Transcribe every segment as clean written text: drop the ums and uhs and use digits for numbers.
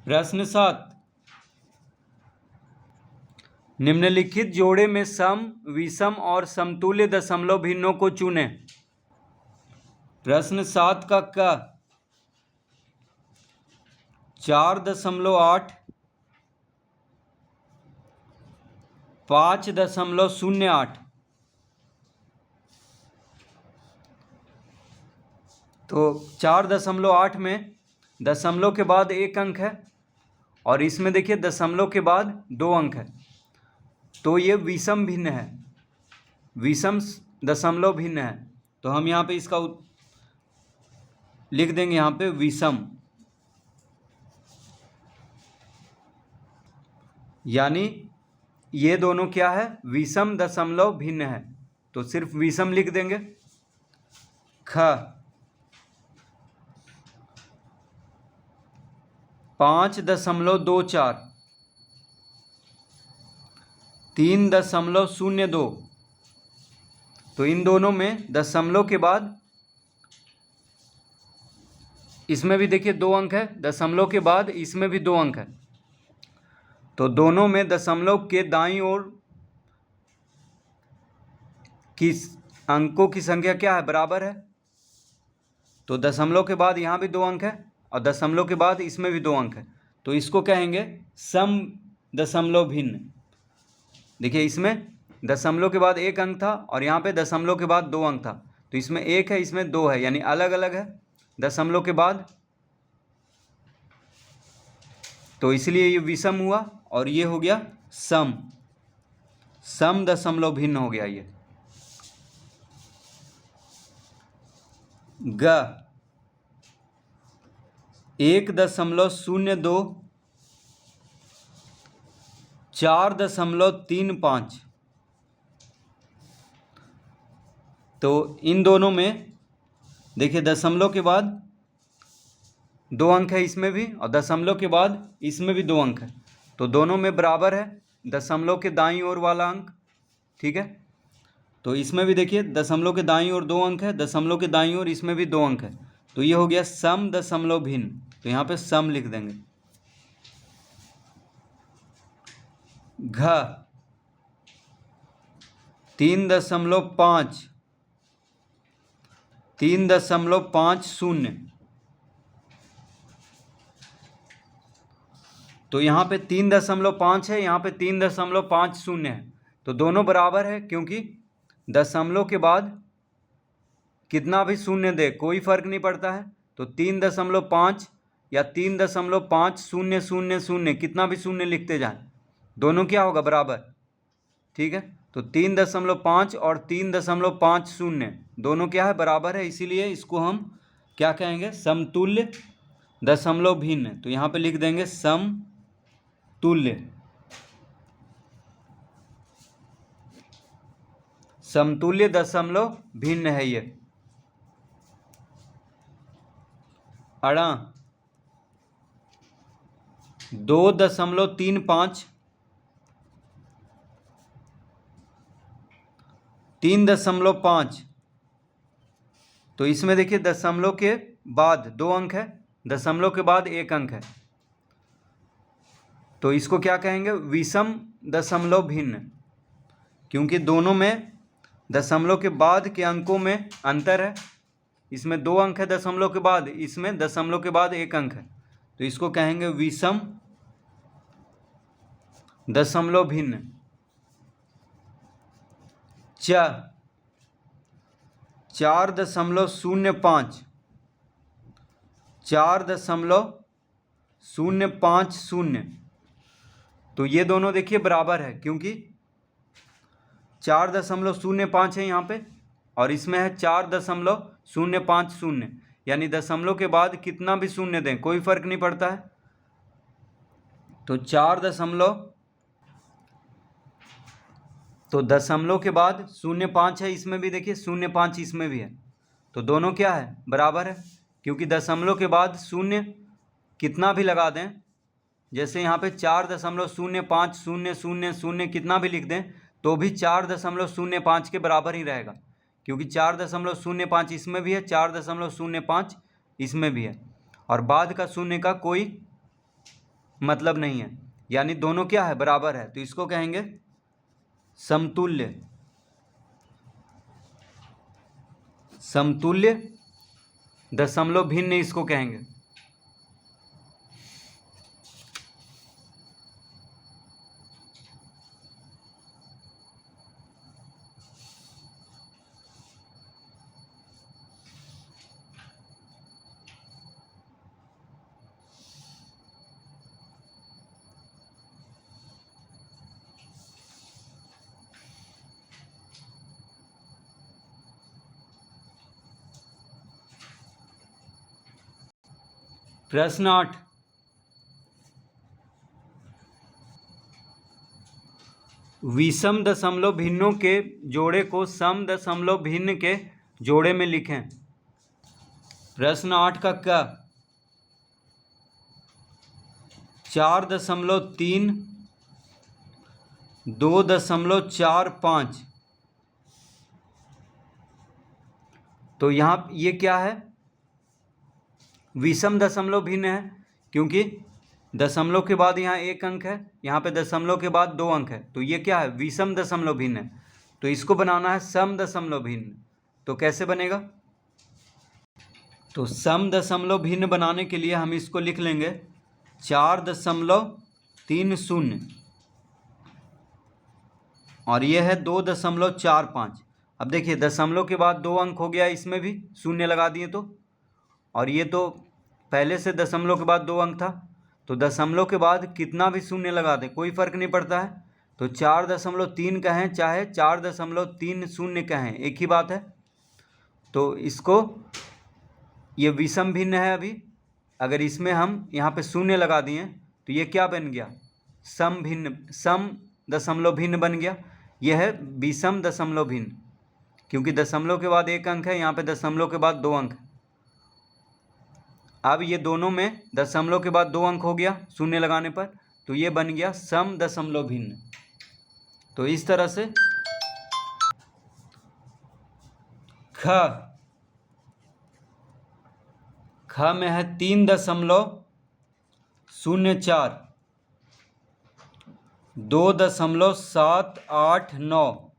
प्रश्न 7, निम्नलिखित जोड़े में सम, विषम और समतुल्य दशमलव भिन्नों को चुनें। प्रश्न 7 का क 4.8, 5.08। तो 4.8 में दशमलव के बाद एक अंक है और इसमें देखिए दशमलव के बाद 2 अंक है, तो ये विषम भिन्न है, विषम दशमलव भिन्न है। तो हम यहाँ पे इसका लिख देंगे यहाँ पे विषम, यानी ये दोनों क्या है, विषम दशमलव भिन्न है, तो सिर्फ विषम लिख देंगे। ख 5.24, 3.02। तो इन दोनों में दशमलव के बाद इसमें भी देखिए 2 अंक है, दशमलव के बाद इसमें भी 2 अंक है, तो दोनों में दशमलव के दाईं ओर की अंकों की संख्या क्या है, बराबर है। तो दशमलव के बाद यहाँ भी 2 अंक है और दशमलव के बाद इसमें भी 2 अंक है, तो इसको कहेंगे सम दशमलव भिन्न। देखिए इसमें दशमलव के बाद 1 अंक था और यहाँ पे दशमलव के बाद 2 अंक था, तो इसमें 1 है, इसमें 2 है, यानी अलग अलग है दशमलव के बाद, तो इसलिए ये विषम हुआ और ये हो गया सम, सम दशमलव भिन्न हो गया ये। ग 1.02, 4.35। तो इन दोनों में देखिए दशमलव के बाद 2 अंक है इसमें भी और दशमलव के बाद इसमें भी 2 अंक है, तो दोनों में बराबर है दशमलव के दाईं ओर वाला अंक, ठीक है। तो इसमें भी देखिए दशमलव के दाईं ओर 2 अंक है, दशमलव के दाईं ओर इसमें भी 2 अंक है, तो ये हो गया सम दशमलव भिन्न, तो यहाँ पे सम लिख देंगे। घ 3.5, 3.50। तो यहाँ पे 3.5 है, यहाँ पे 3.50 है, तो दोनों बराबर है, क्योंकि दशमलव के बाद कितना भी शून्य दे कोई फर्क नहीं पड़ता है, तो 3.5 या 3.5000 कितना भी शून्य लिखते जाएं, दोनों क्या होगा, बराबर, ठीक है। तो 3.5 और 3.50 दोनों क्या है, बराबर है, इसीलिए इसको हम क्या कहेंगे, समतुल्य दशमलव भिन्न। तो यहाँ पे लिख देंगे समतुल्य, समतुल्य दशमलव भिन्न है ये। अड़ा 2.35, 3.5। तो इसमें देखिए दशमलव के बाद 2 अंक है, दशमलव के बाद 1 अंक है, तो इसको क्या कहेंगे, विषम दशमलव भिन्न, क्योंकि दोनों में दशमलव के बाद के अंकों में अंतर है, इसमें 2 अंक है दशमलव के बाद, इसमें दशमलव के बाद 1 अंक है, तो इसको कहेंगे विषम दशमलव भिन्न। 4.05, 4.050। तो ये दोनों देखिए बराबर है, क्योंकि 4.05 है यहाँ पे और इसमें है 4.050, यानी दशमलव के बाद कितना भी शून्य दें कोई फर्क नहीं पड़ता है, तो दशमलव के बाद 0.5 है, इसमें भी देखिए 0.5 इसमें भी है, तो दोनों क्या है, बराबर है, क्योंकि दशमलव के बाद शून्य कितना भी लगा दें, जैसे यहाँ पे 4.0500 कितना भी लिख दें तो भी 4.05 के बराबर ही रहेगा, क्योंकि 4.05 इसमें भी है, 4.05 इसमें भी है, और बाद का शून्य का कोई मतलब नहीं है, यानी दोनों क्या है, बराबर है, तो इसको कहेंगे समतुल्य। समतुल्य दशमलव भिन्न इसको कहेंगे। प्रश्न 8, विषम दशमलव भिन्नों के जोड़े को सम दशमलव भिन्न के जोड़े में लिखें। प्रश्न 8 का क्या, 4.3 2.45। तो यहाँ ये क्या है, विषम दशमलव भिन्न है, क्योंकि दशमलव के बाद यहाँ एक अंक है, यहाँ पे दशमलव के बाद 2 अंक है, तो ये क्या है, विषम दशमलव भिन्न है। तो इसको बनाना है सम दशमलव भिन्न, तो कैसे बनेगा, तो सम दशमलव भिन्न बनाने के लिए हम इसको लिख लेंगे 4.30 और ये है 2.45। अब देखिए दशमलव के बाद 2 अंक हो गया, इसमें भी शून्य लगा दिए तो, और ये तो पहले से दशमलव के बाद 2 अंक था, तो दशमलव के बाद कितना भी शून्य लगा दें कोई फ़र्क नहीं पड़ता है। तो 4.3 कहें चाहे 4.30 कहें, एक ही बात है। तो इसको ये विषम भिन्न है। अभी अगर इसमें हम यहाँ पे शून्य लगा दिए तो ये क्या बन गया, सम भिन्न, सम दशमलव भिन्न बन गया। यह है विषम दशमलव भिन्न, क्योंकि दशमलव के बाद 1 अंक है, यहाँ पे दशमलव के बाद 2 अंक है। अब ये दोनों में दशमलव के बाद 2 अंक हो गया शून्य लगाने पर, तो ये बन गया सम दशमलव भिन्न। तो इस तरह से ख में है 3.004 2.789।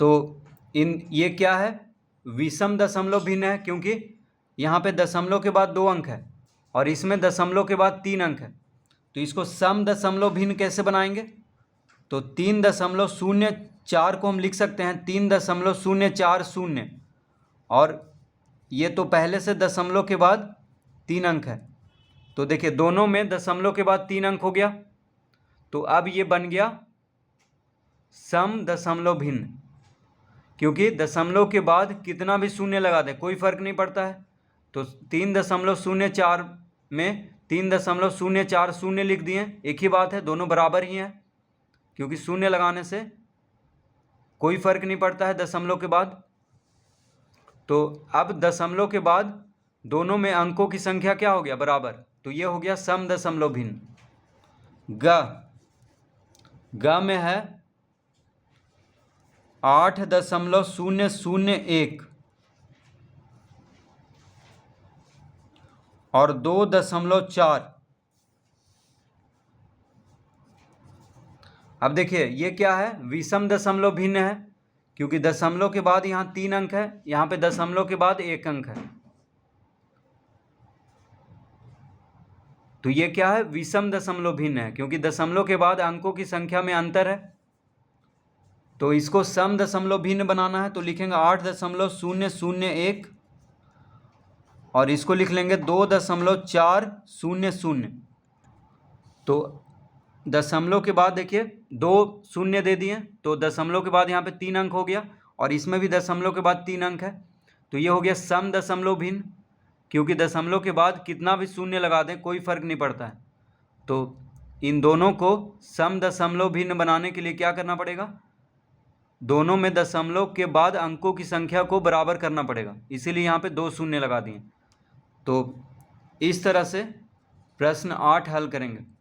तो ये क्या है, विषम दशमलव भिन्न है, क्योंकि यहाँ पे दशमलव के बाद 2 अंक है और इसमें दशमलव के बाद 3 अंक है। तो इसको सम दशमलव भिन्न कैसे बनाएंगे, तो 3.04 को हम लिख सकते हैं 3.040, और ये तो पहले से दशमलव के बाद 3 अंक है, तो देखिए दोनों में दशमलव के बाद 3 अंक हो गया। तो अब ये बन गया सम दशमलव भिन्न, क्योंकि दशमलव के बाद कितना भी शून्य लगा दे कोई फ़र्क नहीं पड़ता है। तो 3.04 में 3.040 लिख दिए, एक ही बात है, दोनों बराबर ही हैं, क्योंकि शून्य लगाने से कोई फ़र्क नहीं पड़ता है दशमलव के बाद। तो अब दशमलव के बाद दोनों में अंकों की संख्या क्या हो गया, बराबर, तो ये हो गया सम दशमलव भिन्न। ग में है 8.001 और 2.4। अब देखिए ये क्या है, विषम दशमलव भिन्न है, क्योंकि दशमलव के बाद यहाँ 3 अंक है, यहाँ पे दशमलव के बाद 1 अंक है। तो ये क्या है, विषम दशमलव भिन्न है, क्योंकि दशमलव के बाद अंकों की संख्या में अंतर है। तो इसको सम दशमलव भिन्न बनाना है, तो लिखेंगे 8.001 और इसको लिख लेंगे 2.400। तो दशमलव के बाद देखिए 2 शून्य दे दिए, तो दशमलव के बाद यहाँ पे 3 अंक हो गया, और इसमें भी दशमलव के बाद 3 अंक है, तो ये हो गया सम दशमलव भिन्न, क्योंकि दशमलव के बाद कितना भी शून्य लगा दें कोई फ़र्क नहीं पड़ता है। तो इन दोनों को सम दशमलव भिन्न बनाने के लिए क्या करना पड़ेगा, दोनों में दशमलव के बाद अंकों की संख्या को बराबर करना पड़ेगा, इसीलिए यहाँ पे 2 शून्य लगा दिए। तो इस तरह से प्रश्न 8 हल करेंगे।